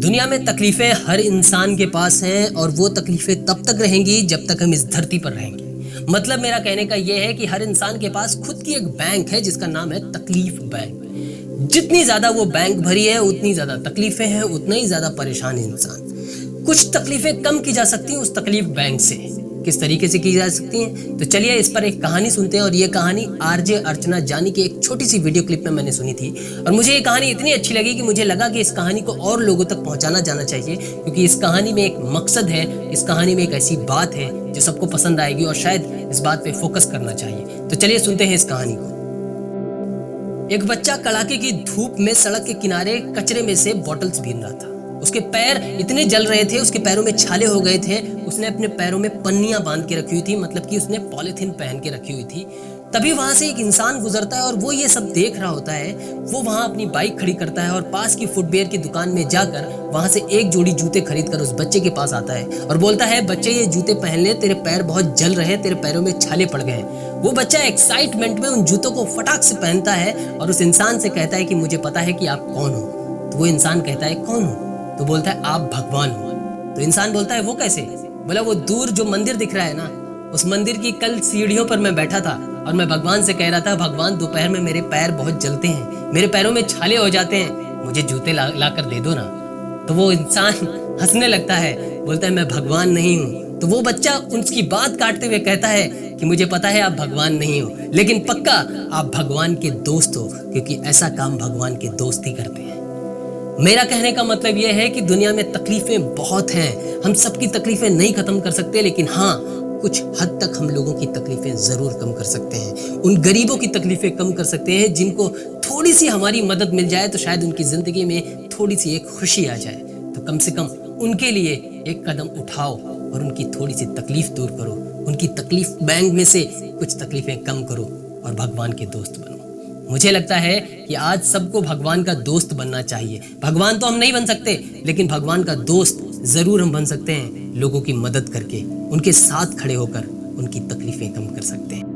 दुनिया में तकलीफें हर इंसान के पास हैं और वो तकलीफें तब तक रहेंगी जब तक हम इस धरती पर रहेंगे। मतलब मेरा कहने का ये है कि हर इंसान के पास खुद की एक बैंक है जिसका नाम है तकलीफ बैंक। जितनी ज्यादा वो बैंक भरी है उतनी ज्यादा तकलीफें हैं, उतना ही ज्यादा परेशान है इंसान। कुछ तकलीफें कम की जा सकती हैं उस तकलीफ बैंक से। किस तरीके से की जा सकती हैं? तो चलिए इस पर एक कहानी सुनते हैं। और ये कहानी आरजे अर्चना जानी की एक छोटी सी वीडियो क्लिप में मैंने सुनी थी और मुझे ये कहानी इतनी अच्छी लगी कि मुझे लगा कि इस कहानी को और लोगों तक पहुंचाना जाना चाहिए, क्योंकि इस कहानी में एक मकसद है, इस कहानी में एक ऐसी बात है जो सबको पसंद आएगी और शायद इस बात पे फोकस करना चाहिए। तो चलिए सुनते हैं इस कहानी को। एक बच्चा कड़ाके की धूप में सड़क के किनारे कचरे में से बॉटल्स बीन रहा था। उसके पैर इतने जल रहे थे, उसके पैरों में छाले हो गए थे। उसने अपने पैरों में पन्नियां बांध के रखी हुई थी, मतलब कि उसने पॉलिथीन पहन के रखी हुई थी। तभी वहां से एक इंसान गुजरता है और वो ये सब देख रहा होता है। वो वहां अपनी बाइक खड़ी करता है और पास की फुटवेयर की दुकान में जाकर वहां से एक जोड़ी जूते खरीद कर उस बच्चे के पास आता है और बोलता है, बच्चे ये जूते पहन ले, तेरे पैर बहुत जल रहे हैं, तेरे पैरों में छाले पड़ गए हैं। वो बच्चा एक्साइटमेंट में उन जूतों को फटाक से पहनता है और उस इंसान से कहता है कि मुझे पता है कि आप कौन हो। तो वो इंसान कहता है, कौन हो? तो बोलता है, आप भगवान हो। तो इंसान बोलता है, वो कैसे? बोला, वो दूर जो मंदिर दिख रहा है ना, उस मंदिर की कल सीढ़ियों पर मैं बैठा था और मैं भगवान से कह रहा था, भगवान दोपहर में मेरे पैर बहुत जलते हैं, मेरे पैरों में छाले हो जाते हैं, मुझे जूते ला कर दे दो ना। तो वो इंसान हंसने लगता है, बोलता है, मैं भगवान नहीं हूँ। तो वो बच्चा उनकी बात काटते हुए कहता है कि मुझे पता है आप भगवान नहीं हो, लेकिन पक्का आप भगवान के दोस्त हो, क्योंकि ऐसा काम भगवान के दोस्त ही करते हैं। मेरा कहने का मतलब यह है कि दुनिया में तकलीफें बहुत हैं। हम सबकी तकलीफें नहीं खत्म कर सकते, लेकिन हाँ, कुछ हद तक हम लोगों की तकलीफें जरूर कम कर सकते हैं। उन गरीबों की तकलीफें कम कर सकते हैं जिनको थोड़ी सी हमारी मदद मिल जाए तो शायद उनकी जिंदगी में थोड़ी सी एक खुशी आ जाए। तो कम से कम उनके लिए एक कदम उठाओ और उनकी थोड़ी सी तकलीफ दूर करो। उनकी तकलीफ बैंक में से कुछ तकलीफें कम करो और भगवान के दोस्त बनो। मुझे लगता है कि आज सबको भगवान का दोस्त बनना चाहिए। भगवान तो हम नहीं बन सकते, लेकिन भगवान का दोस्त जरूर हम बन सकते हैं। लोगों की मदद करके, उनके साथ खड़े होकर उनकी तकलीफें कम कर सकते हैं।